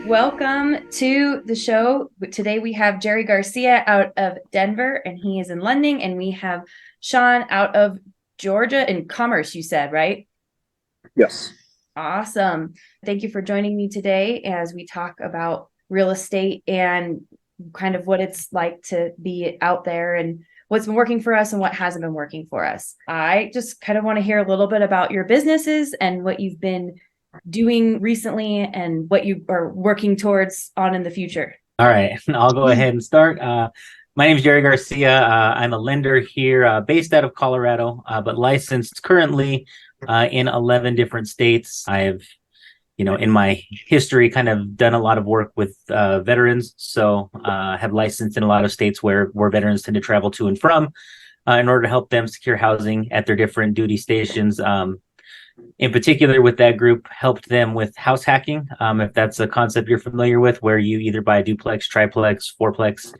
Welcome to the show. Today we have Jerry Garcia out of Denver, and he is in London, and we have Shawn out of Georgia in Commerce, you said, right? Yes. Awesome. Thank you for joining me today as we talk about real estate and kind of what it's like to be out there and what's been working for us and what hasn't been working for us. I just kind of want to hear a little bit about your businesses and what you've been doing recently and what you are working towards on in the future. All right, I'll go ahead and start. My name is Jerry Garcia. I'm a lender here based out of Colorado, but licensed currently in 11 different states. I've, in my history, kind of done a lot of work with veterans. So have licensed in a lot of states where veterans tend to travel to and from in order to help them secure housing at their different duty stations. In particular, with that group, helped them with house hacking. If that's a concept you're familiar with, where you either buy a duplex, triplex, fourplex,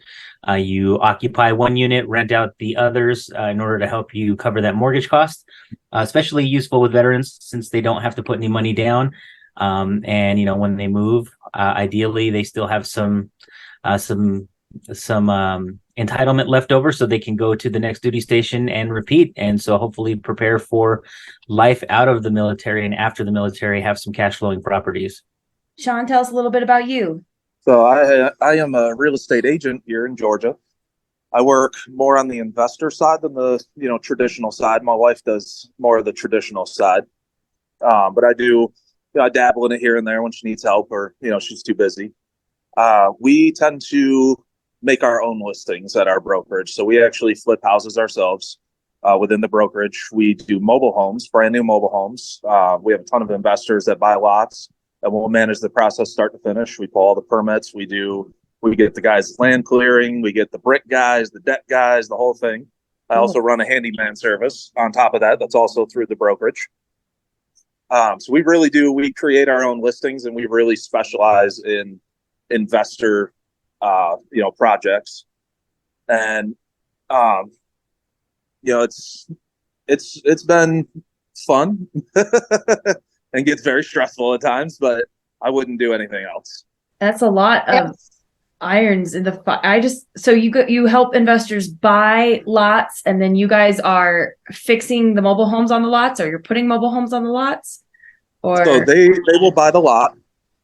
you occupy one unit, rent out the others in order to help you cover that mortgage cost. Especially useful with veterans since they don't have to put any money down. And when they move, ideally they still have some entitlement left over so they can go to the next duty station and repeat, and so hopefully prepare for life out of the military, and after the military have some cash flowing properties. Shawn, tell us a little bit about you. So I am a real estate agent here in Georgia. I work more on the investor side than the traditional side. My wife does more of the traditional side, but I do I dabble in it here and there when she needs help or she's too busy. We tend to make our own listings at our brokerage. So we actually flip houses ourselves within the brokerage. We do mobile homes, brand new mobile homes. We have a ton of investors that buy lots, and we'll manage the process start to finish. We pull all the permits. We get the guys land clearing. We get the brick guys, the deck guys, the whole thing. I also run a handyman service on top of that. That's also through the brokerage. So we create our own listings, and we really specialize in investor projects. And it's been fun and gets very stressful at times, but I wouldn't do anything else. That's a lot of irons in the fire. So you help investors buy lots, and then you guys are fixing the mobile homes on the lots, or you're putting mobile homes on the lots? Or so they will buy the lot,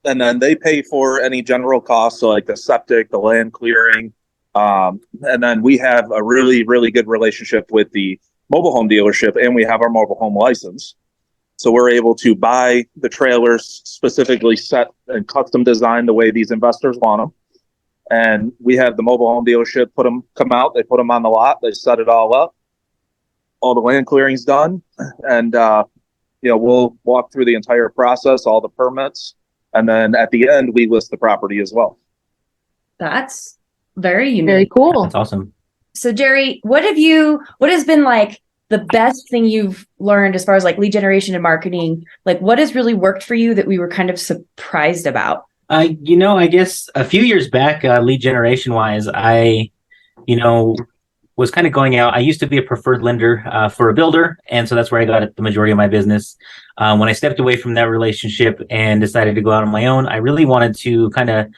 and then they pay for any general costs, so like the septic, the land clearing. And then we have a really, really good relationship with the mobile home dealership, and we have our mobile home license. So we're able to buy the trailers specifically set and custom designed the way these investors want them. And we have the mobile home dealership come out, they put them on the lot, they set it all up. All the land clearing's done. And, we'll walk through the entire process, all the permits. And then at the end, we list the property as well. That's very unique. Very cool. That's awesome. So Jerry, what has been like the best thing you've learned as far as like lead generation and marketing? Like what has really worked for you that we were kind of surprised about? I guess a few years back, lead generation wise, I was kind of going out. I used to be a preferred lender for a builder. And so that's where I got the majority of my business. When I stepped away from that relationship and decided to go out on my own, I really wanted to kind of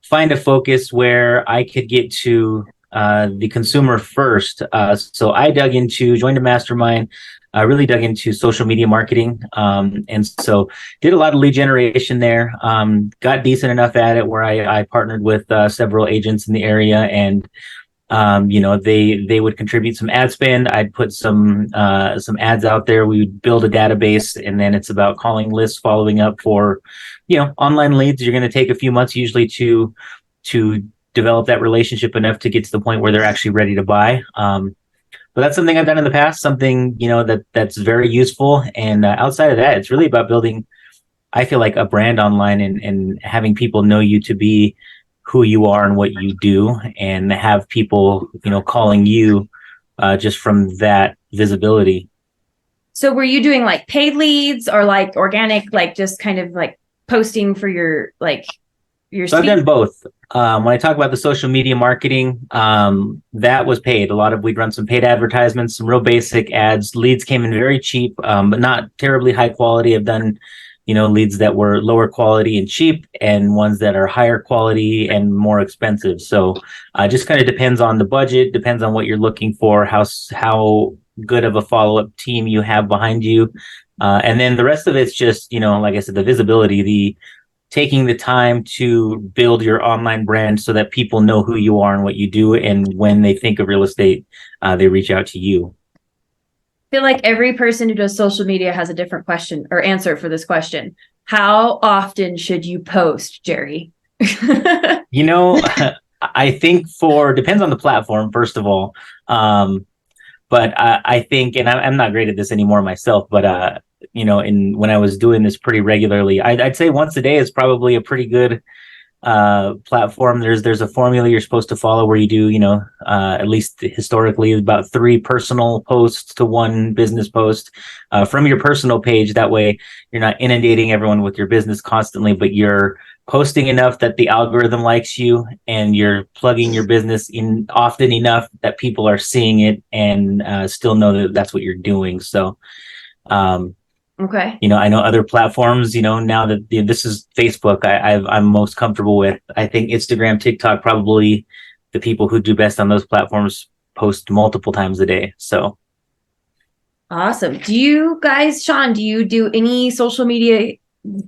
find a focus where I could get to the consumer first. So I joined a mastermind, really dug into social media marketing. And so did a lot of lead generation there, got decent enough at it where I partnered with several agents in the area, and they would contribute some ad spend. I'd put some ads out there. We would build a database, and then it's about calling lists, following up for, online leads. You're going to take a few months usually to develop that relationship enough to get to the point where they're actually ready to buy. But that's something I've done in the past, something, that's very useful. And outside of that, it's really about building, I feel like, a brand online and having people know you to be who you are and what you do, and have people, calling you just from that visibility. So were you doing like paid leads or like organic, like just kind of like posting for your So I've done both. When I talk about the social media marketing, that was paid. We'd run some paid advertisements, some real basic ads. Leads came in very cheap, but not terribly high quality. I've done leads that were lower quality and cheap, and ones that are higher quality and more expensive. So just kind of depends on the budget, depends on what you're looking for, how good of a follow-up team you have behind you. And then the rest of it's just, like I said, the visibility, the taking the time to build your online brand so that people know who you are and what you do. And when they think of real estate, they reach out to you. I feel like every person who does social media has a different question or answer for this question. How often should you post, Jerry? I think depends on the platform, first of all. But I think, and I'm not great at this anymore myself, but when I was doing this pretty regularly, I'd say once a day is probably a pretty good platform. There's a formula you're supposed to follow where you do, at least historically, about 3 personal posts to 1 business post from your personal page. That way you're not inundating everyone with your business constantly, but you're posting enough that the algorithm likes you, and you're plugging your business in often enough that people are seeing it and still know that that's what you're doing. So, okay. I know other platforms, now that this is Facebook, I'm most comfortable with. I think Instagram, TikTok, probably the people who do best on those platforms post multiple times a day. So. Awesome. Do you guys, Shawn, do you do any social media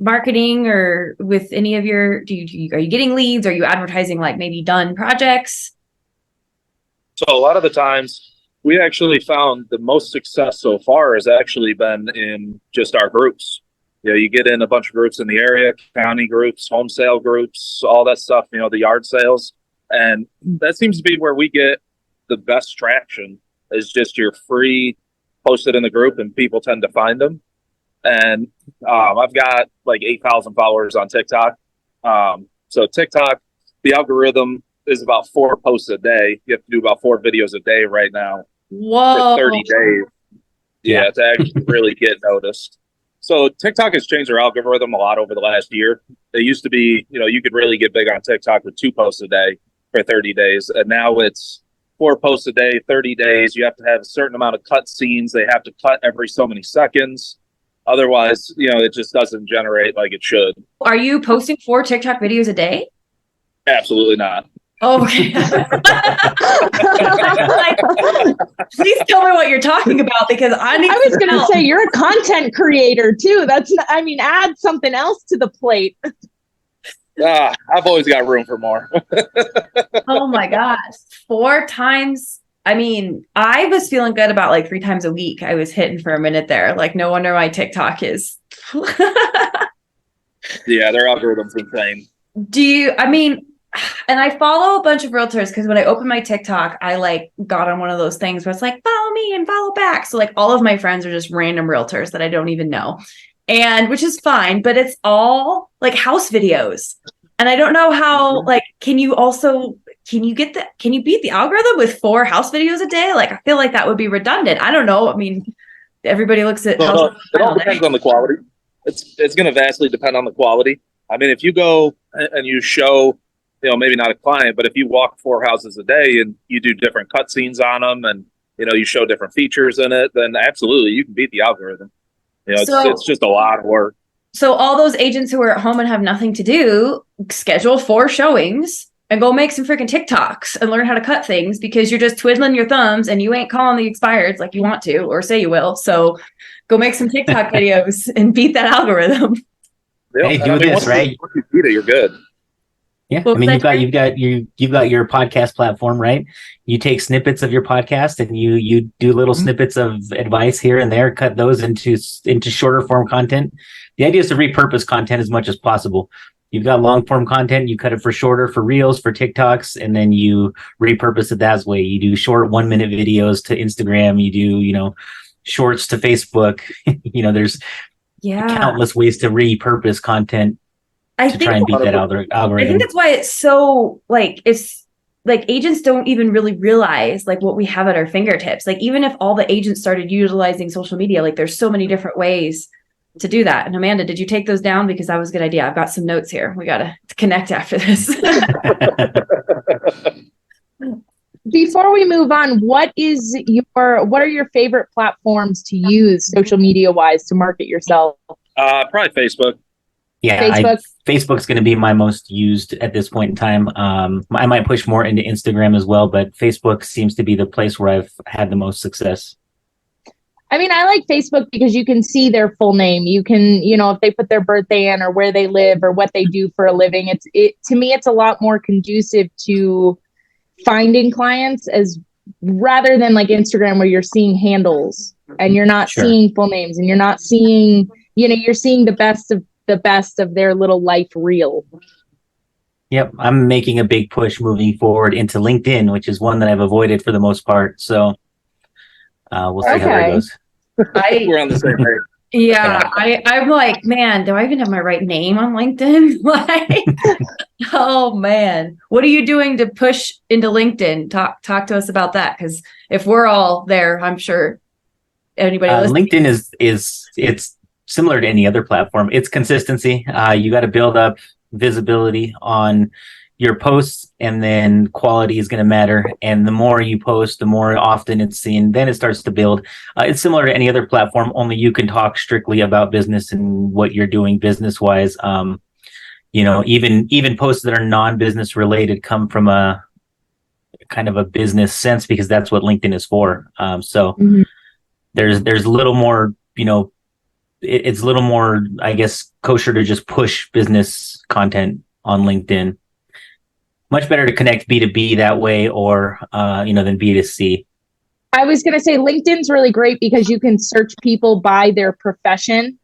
marketing or with any of your, are you getting leads? Are you advertising like maybe done projects? So a lot of the times we actually found the most success so far has actually been in just our groups. You get in a bunch of groups in the area, county groups, home sale groups, all that stuff, the yard sales. And that seems to be where we get the best traction, is just your free posted in the group, and people tend to find them. And I've got like 8,000 followers on TikTok. So TikTok, the algorithm is about 4 posts a day. You have to do about 4 videos a day right now. Whoa. For 30 days. Yeah, to actually really get noticed. So TikTok has changed their algorithm a lot over the last year. It used to be, you could really get big on TikTok with 2 posts a day for 30 days. And now it's 4 posts a day, 30 days. You have to have a certain amount of cut scenes. They have to cut every so many seconds. Otherwise, it just doesn't generate like it should. Are you posting 4 TikTok videos a day? Absolutely not. Oh, okay. Please tell me what you're talking about, because I was going to say, you're a content creator too. Add something else to the plate. I've always got room for more. Oh my gosh. 4 times. I was feeling good about like 3 times a week. I was hitting for a minute there. Like, no wonder my TikTok is. Yeah, their algorithm's insane. And I follow a bunch of realtors, because when I open my TikTok, I like got on one of those things where it's like, follow me and follow back. So like all of my friends are just random realtors that I don't even know. And which is fine, but it's all like house videos. And I don't know how, like, can you beat the algorithm with 4 house videos a day? Like, I feel like that would be redundant. I don't know. Everybody looks at house. It all depends on the quality. It's going to vastly depend on the quality. If you go and you show, maybe not a client, but if you walk 4 houses a day and you do different cut scenes on them, and, you show different features in it, then absolutely you can beat the algorithm. It's just a lot of work. So all those agents who are at home and have nothing to do, schedule 4 showings and go make some freaking TikToks and learn how to cut things, because you're just twiddling your thumbs and you ain't calling the expireds like you want to, or say you will. So go make some TikTok videos and beat that algorithm. Hey, do this, right? Once you beat it, you're good. Yeah, you've got your podcast platform, right? You take snippets of your podcast and you do little snippets of advice here and there, cut those into shorter form content. The idea is to repurpose content as much as possible. You've got long form content, you cut it for shorter, for Reels, for TikToks, and then you repurpose it that way. You do short 1-minute videos to Instagram. You do, shorts to Facebook. There's countless ways to repurpose content to try and beat that algorithm. I think that's why it's so it's like agents don't even really realize like what we have at our fingertips. Like, even if all the agents started utilizing social media, like there's so many different ways to do that. And Amanda, did you take those down? Because that was a good idea. I've got some notes here. We got to connect after this. Before we move on, what are your favorite platforms to use social media wise to market yourself? Probably Facebook. Yeah, Facebook. Facebook's going to be my most used at this point in time. I might push more into Instagram as well, but Facebook seems to be the place where I've had the most success. I mean, I like Facebook because you can see their full name. You can, if they put their birthday in or where they live or what they do for a living, to me, it's a lot more conducive to finding clients as rather than like Instagram where you're seeing handles and you're not seeing full names and you're not seeing, you're seeing the best of their little life reel. Yep. I'm making a big push moving forward into LinkedIn, which is one that I've avoided for the most part. So we'll see how that goes. We're on the same page. Yeah, I'm like, man, do I even have my right name on LinkedIn? Like, oh man, what are you doing to push into LinkedIn? Talk to us about that, because if we're all there, I'm sure anybody listening. LinkedIn it's similar to any other platform. It's consistency. You got to build up visibility on your posts, and then quality is going to matter. And the more you post, the more often it's seen, then it starts to build. It's similar to any other platform, only you can talk strictly about business and what you're doing business wise. Even posts that are non-business related come from a kind of a business sense, because that's what LinkedIn is for. There's a little more, it's a little more, I guess, kosher to just push business content on LinkedIn. Much better to connect B2B that way, or than B2C. I was going to say LinkedIn's really great because you can search people by their profession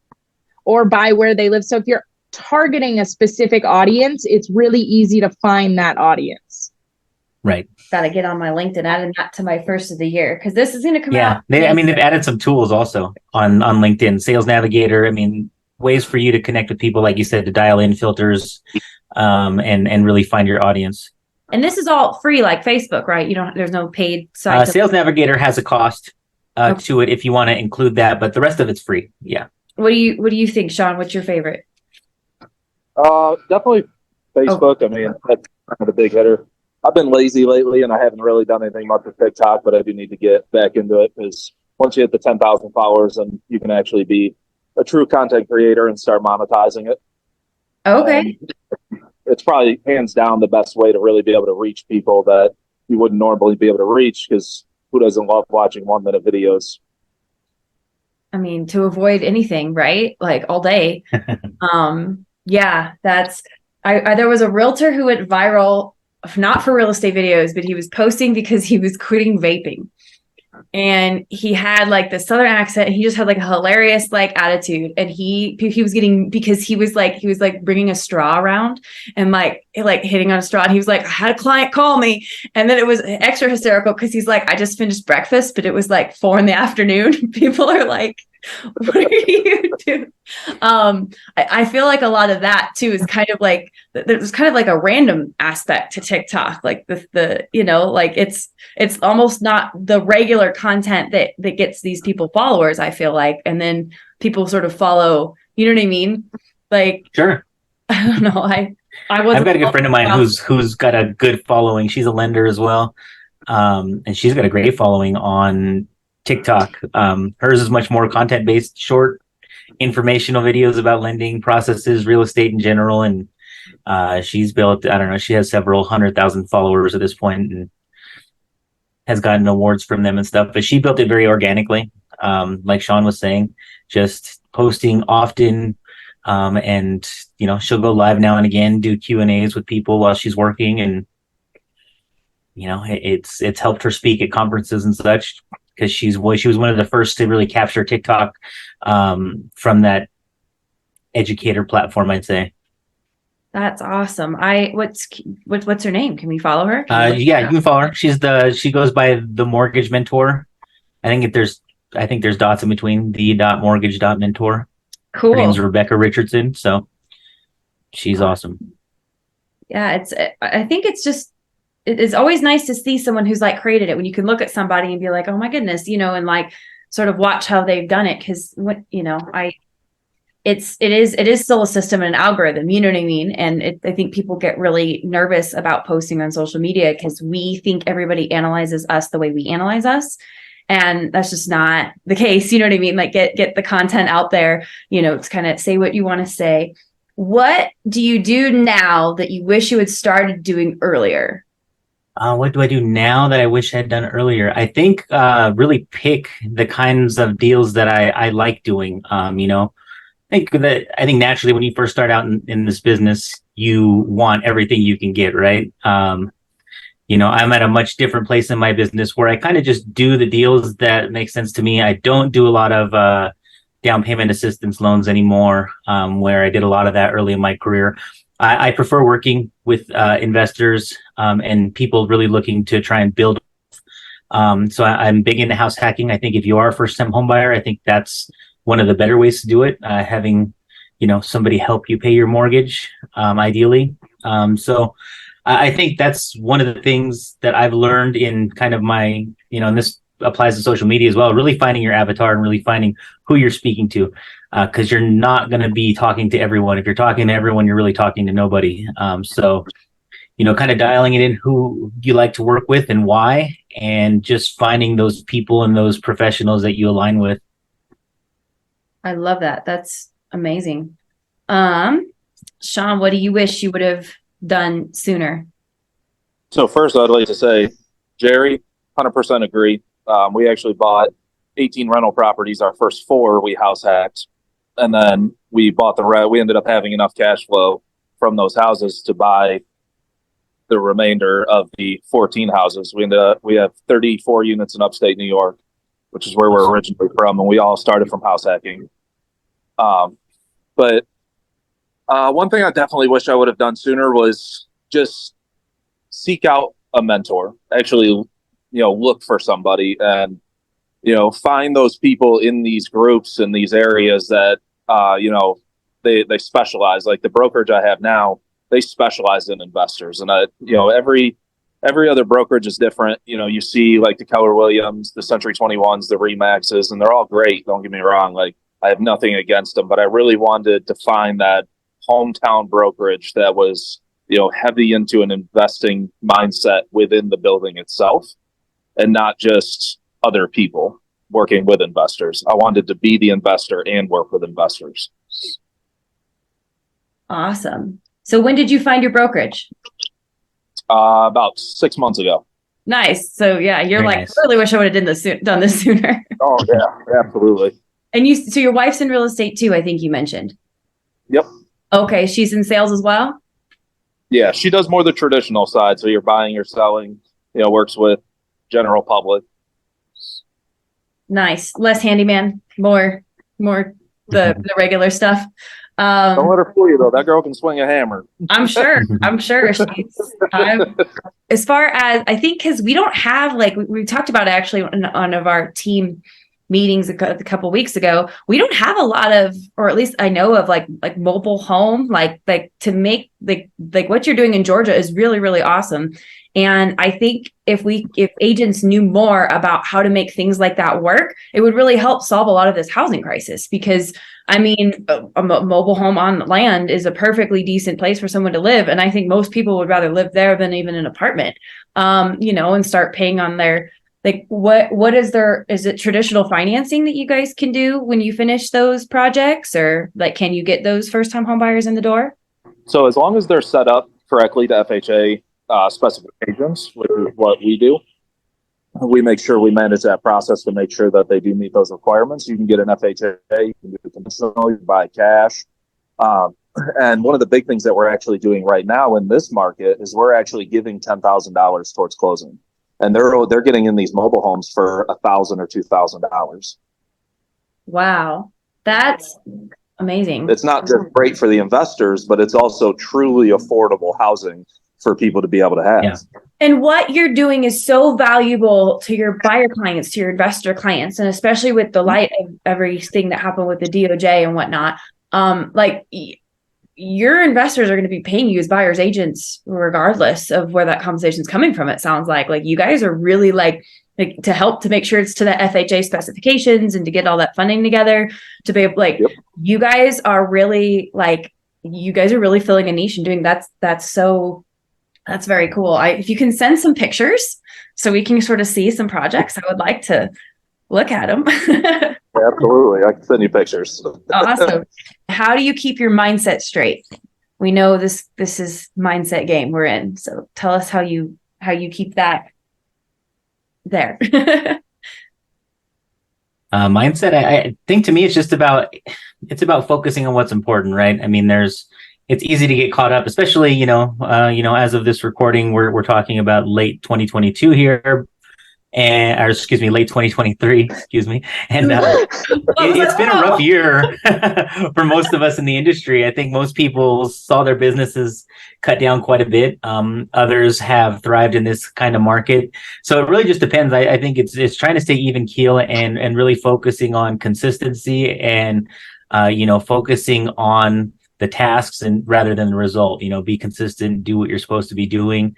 or by where they live. So if you're targeting a specific audience, it's really easy to find that audience. Right. Got to get on my LinkedIn, adding that to my first of the year, because this is going to come out. Yeah, they've added some tools also on LinkedIn. Sales Navigator. I mean, ways for you to connect with people, like you said, to dial in filters, and really find your audience. And this is all free, like Facebook, right? There's no paid site. Sales Navigator has a cost to it if you want to include that, but the rest of it's free. Yeah. What do you think, Shawn? What's your favorite? Definitely Facebook. I mean, that's kind of the big hitter. I've been lazy lately, and I haven't really done anything much with TikTok, but I do need to get back into it, because once you hit the 10,000 followers, then you can actually be a true content creator and start monetizing it. Okay. It's probably hands down the best way to really be able to reach people that you wouldn't normally be able to reach, because who doesn't love watching 1-minute videos? I mean, to avoid anything, right? Like all day. Yeah, there was a realtor who went viral, not for real estate videos, but he was posting because he was quitting vaping. And he had like the Southern accent, and he just had like a hilarious like attitude. And he was getting, because he was like bringing a straw around and like hitting on a straw. And he was like, I had a client call me. And then it was extra hysterical because he's like, I just finished breakfast, but it was like 4 PM. People are like, what are you doing? I feel like a lot of that too is kind of like, there's kind of like a random aspect to TikTok, like like it's almost not the regular content that gets these people followers, I feel like, and then people sort of follow, you know what I mean? Like, sure. I don't know. I've got a good friend of mine who's got a good following. She's a lender as well, and she's got a great following on TikTok. Hers is much more content based, short informational videos about lending processes, real estate in general, and she's built, I don't know, she has several 100,000 followers at this point and has gotten awards from them and stuff. But she built it very organically, like Shawn was saying, just posting often, and she'll go live now and again, do Q&As with people while she's working, and it's helped her speak at conferences and such, because she was one of the first to really capture TikTok from that educator platform, I'd say. That's awesome. What's her name? Can we follow her? Yeah, you can follow her. She goes by The Mortgage Mentor. I think there's dots in between, the.mortgage.mentor. Cool. Her name's Rebecca Richardson, so she's awesome. Yeah, I think it's always nice to see someone who's like created it, when you can look at somebody and be like, oh my goodness, and like sort of watch how they've done it. Cause it is still a system and an algorithm, you know what I mean? And I think people get really nervous about posting on social media because we think everybody analyzes us the way we analyze us. And that's just not the case. You know what I mean? Like get the content out there, to kind of say what you want to say. What do you do now that you wish you had started doing earlier? What do I do now that I wish I had done earlier? I think really pick the kinds of deals that I like doing. I think naturally when you first start out in this business, you want everything you can get, right? I'm at a much different place in my business where I kind of just do the deals that make sense to me. I don't do a lot of down payment assistance loans anymore, where I did a lot of that early in my career. I prefer working with investors and people really looking to try and build. So I'm big into house hacking. I think if you are a first-time home buyer, I think that's one of the better ways to do it. Having, somebody help you pay your mortgage, ideally. So I think that's one of the things that I've learned in kind of my, and this applies to social media as well, really finding your avatar and really finding who you're speaking to, because you're not going to be talking to everyone. If you're talking to everyone, you're really talking to nobody. So, kind of dialing it in who you like to work with and why, and just finding those people and those professionals that you align with. I love that. That's amazing. Shawn, what do you wish you would have done sooner? So first, I'd like to say, Jerry, 100% agree. We actually bought 18 rental properties. Our first 4 we house hacked, and then we bought we ended up having enough cash flow from those houses to buy the remainder of the 14 houses. We have 34 units in upstate New York, which is where we're originally from, and we all started from house hacking. But one thing I definitely wish I would have done sooner was just seek out a mentor. Actually, look for somebody and, find those people in these groups in these areas that, they specialize. Like the brokerage I have now, they specialize in investors, and every other brokerage is different. You see like the Keller Williams, the Century 21s, the Remaxes, and they're all great. Don't get me wrong. Like I have nothing against them, but I really wanted to find that hometown brokerage that was, heavy into an investing mindset within the building itself and not just other people working with investors. I wanted to be the investor and work with investors. Awesome. So when did you find your brokerage? About 6 months ago. Nice. So yeah, you're Very like, nice. I really wish I would have done this sooner. Oh yeah, absolutely. And so your wife's in real estate too, I think you mentioned. Yep. Okay. She's in sales as well? Yeah, she does more the traditional side. So you're buying, you're selling, works with general public. Nice. Less handyman, more the regular stuff. Don't let her fool you though. That girl can swing a hammer. I'm sure. As far as I think, because we don't have we talked about it actually on one of our team meetings a couple weeks ago. We don't have a lot of, or at least I know of like mobile home, like to make like what you're doing in Georgia is really, really awesome. And I think if agents knew more about how to make things like that work, it would really help solve a lot of this housing crisis. Because I mean, a mobile home on land is a perfectly decent place for someone to live. And I think most people would rather live there than even an apartment, and start paying on their, is it traditional financing that you guys can do when you finish those projects, or can you get those first time home buyers in the door? So as long as they're set up correctly to FHA specifications, which is what we do, we make sure we manage that process to make sure that they do meet those requirements. You can get an FHA, you can do conventional, you can buy cash. And one of the big things that we're actually doing right now in this market is we're actually giving $10,000 towards closing. And they're getting in these mobile homes for $1,000 or $2,000. Wow. That's amazing. It's not just great for the investors, but it's also truly affordable housing for people to be able to have. Yeah. And what you're doing is so valuable to your buyer clients, to your investor clients, and especially with the light of everything that happened with the DOJ and whatnot. Your investors are going to be paying you as buyers agents, regardless of where that conversation is coming from. It sounds like you guys are really to help to make sure it's to the FHA specifications and to get all that funding together to be able, Yep. You guys are really filling a niche and doing that's very cool. If you can send some pictures so we can sort of see some projects, I would like to Look at them. Absolutely. I can send you pictures. Awesome. How do you keep your mindset straight? We know this is mindset game we're in. So tell us how you keep that there. Mindset, I think to me, it's about focusing on what's important, right? I mean, it's easy to get caught up, especially, as of this recording, we're talking about late 2022 here, or excuse me, late 2023, excuse me. And it's been a rough year for most of us in the industry. I think most people saw their businesses cut down quite a bit. Others have thrived in this kind of market. So it really just depends. I think it's trying to stay even keel and really focusing on consistency and, focusing on the tasks and rather than the result. Be consistent, do what you're supposed to be doing.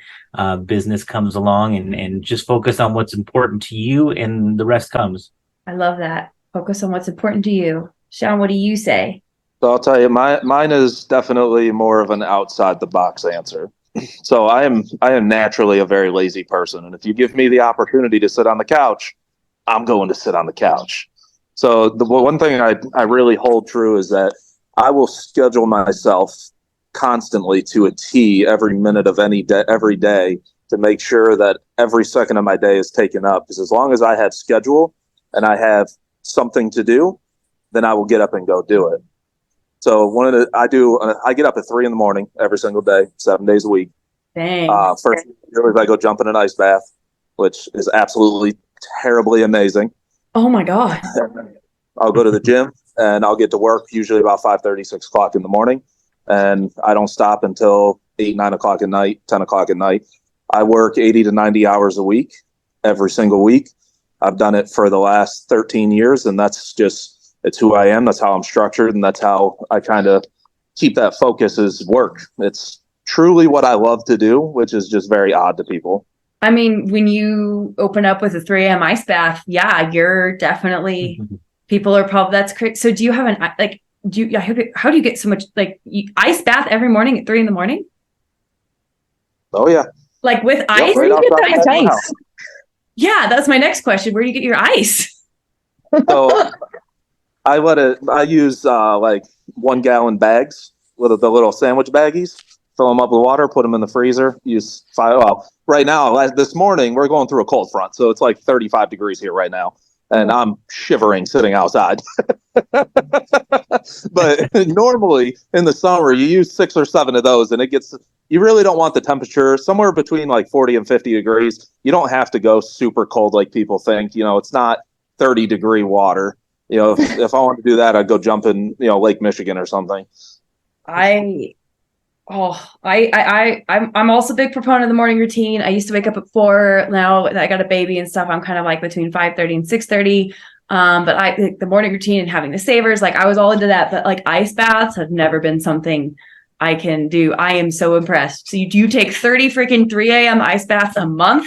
Business comes along and just focus on what's important to you and the rest comes. I love that. Focus on what's important to you. Shawn, what do you say? So I'll tell you, mine is definitely more of an outside the box answer. So I am naturally a very lazy person. And if you give me the opportunity to sit on the couch, I'm going to sit on the couch. So the one thing I really hold true is that I will schedule myself constantly to a T every minute of every day to make sure that every second of my day is taken up. Because as long as I have schedule and I have something to do, then I will get up and go do it. So I get up at 3 a.m. every single day, 7 days a week. Dang. First, I go jump in an ice bath, which is absolutely terribly amazing. Oh my God. I'll go to the gym and I'll get to work usually about 5:30, 6 o'clock in the morning. And I don't stop until 8, 9 o'clock at night, 10 o'clock at night. I work 80 to 90 hours a week, every single week. I've done it for the last 13 years, and it's who I am. That's how I'm structured, and that's how I kind of keep that focus is work. It's truly what I love to do, which is just very odd to people. I mean, when you open up with a 3 a.m. ice bath, yeah, you're definitely, people are probably, that's crazy. So do you have how do you get so much, ice bath every morning at 3 a.m? Oh, yeah. Like with ice? Right, Where do you get that ice? Yeah, that's my next question. Where do you get your ice? So I use 1 gallon bags with the little sandwich baggies, fill them up with water, put them in the freezer, use 5. Well, right now, this morning, we're going through a cold front. So it's like 35 degrees here right now. And I'm shivering sitting outside. But normally in the summer, you use 6 or 7 of those and you really don't want the temperature somewhere between like 40 and 50 degrees. You don't have to go super cold like people think. It's not 30-degree water. If I want to do that, I'd go jump in, Lake Michigan or something. I'm also a big proponent of the morning routine. I used to wake up at 4. Now that I got a baby and stuff, I'm kind of like between 5:30 and 6:30. But the morning routine and having the savers, I was all into that. But ice baths have never been something I can do. I am so impressed. So you take 30 freaking 3 a.m. ice baths a month?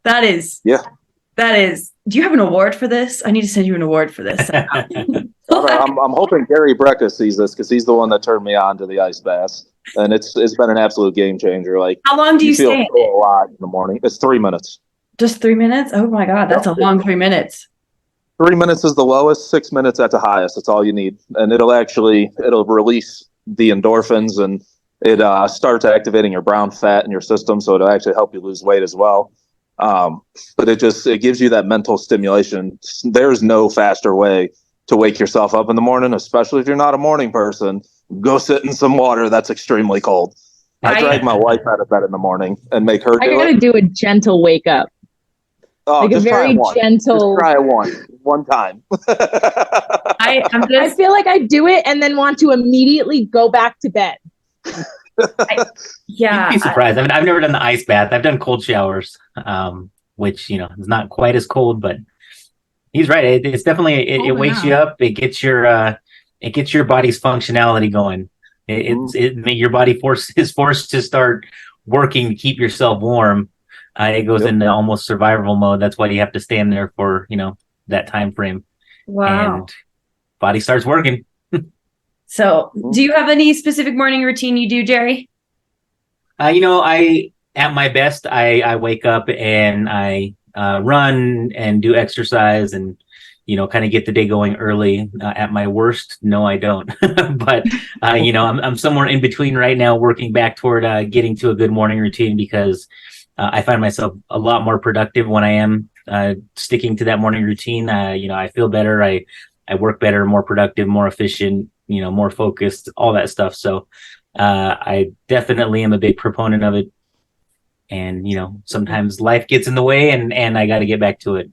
That is. Do you have an award for this? I need to send you an award for this. I'm hoping Gary Brecka sees this because he's the one that turned me on to the ice baths. And it's been an absolute game changer. How long do you feel stay? So alive in the morning. It's 3 minutes. Just 3 minutes? Oh my God, that's a long 3 minutes. 3 minutes is the lowest, 6 minutes at the highest. That's all you need. And it'll release the endorphins and it starts activating your brown fat in your system. So it'll actually help you lose weight as well. But it gives you that mental stimulation. There's no faster way to wake yourself up in the morning, especially if you're not a morning person. Go sit in some water that's extremely cold. I drag my wife out of bed in the morning and make her do it. I gotta do a gentle wake up. Oh, a very gentle. Just try it one time. I feel like I do it and then want to immediately go back to bed. You'd be surprised. I've never done the ice bath. I've done cold showers, which is not quite as cold, but he's right. It's definitely it wakes you up. It gets your body's functionality going. Your body is forced to start working to keep yourself warm. It goes into almost survival mode. That's why you have to stand there for that time frame. Wow. And body starts working. So, do you have any specific morning routine you do, Jerry? I at my best, I wake up and I run and do exercise and kind of get the day going early. At my worst, no, I don't. But I'm somewhere in between right now, working back toward getting to a good morning routine, because I find myself a lot more productive when I am sticking to that morning routine. I feel better. I work better, more productive, more efficient, more focused, all that stuff. So I definitely am a big proponent of it. And, sometimes life gets in the way, and I got to get back to it.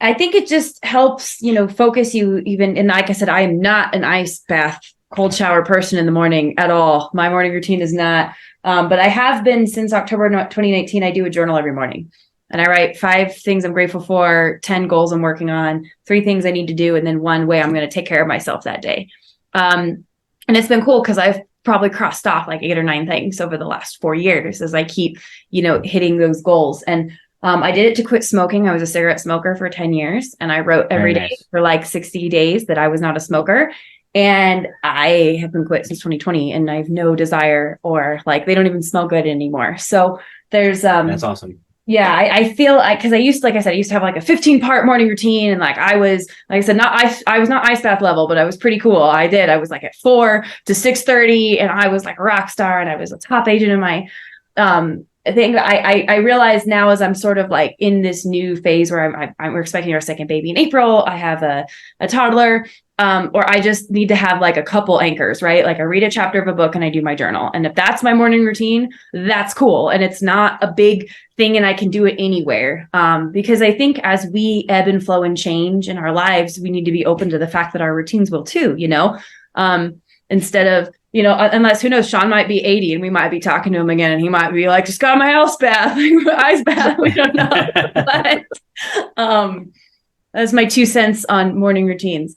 I think it just helps, focus you even. And like I said, I am not an ice bath, cold shower person in the morning at all. My morning routine is not. But I have been since October 2019. I do a journal every morning, and I write 5 things I'm grateful for, 10 goals I'm working on, 3 things I need to do, and then 1 way I'm going to take care of myself that day. And it's been cool because I've probably crossed off like 8 or 9 things over the last 4 years as I keep, hitting those goals. And I did it to quit smoking. I was a cigarette smoker for 10 years, and I wrote every day for like 60 days that I was not a smoker. And I have been quit since 2020, and I have no desire, or like, they don't even smell good anymore. So there's, that's awesome. Yeah, I feel because I used to have like a 15-part morning routine, and like I was, like I said, I was not ice bath level, but I was pretty cool. I was like at 4 to 6:30, and I was like a rock star, and I was a top agent in my I think I realize now, as I'm sort of like in this new phase where we're expecting our second baby in April. I have a toddler, or I just need to have like a couple anchors, right? Like I read a chapter of a book and I do my journal. And if that's my morning routine, that's cool. And it's not a big thing, and I can do it anywhere. Because I think as we ebb and flow and change in our lives, we need to be open to the fact that our routines will too, instead of, unless, who knows, Shawn might be 80 and we might be talking to him again, and he might be like, just got my house bath, ice bath. We don't know. But that's my 2 cents on morning routines.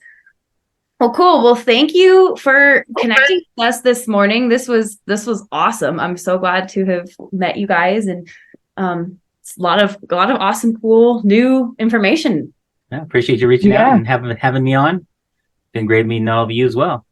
Well, cool. Well, thank you for connecting with us this morning. This was awesome. I'm so glad to have met you guys, and it's a lot of awesome, cool, new information. Yeah, appreciate you reaching out and having me on. Been great meeting all of you as well.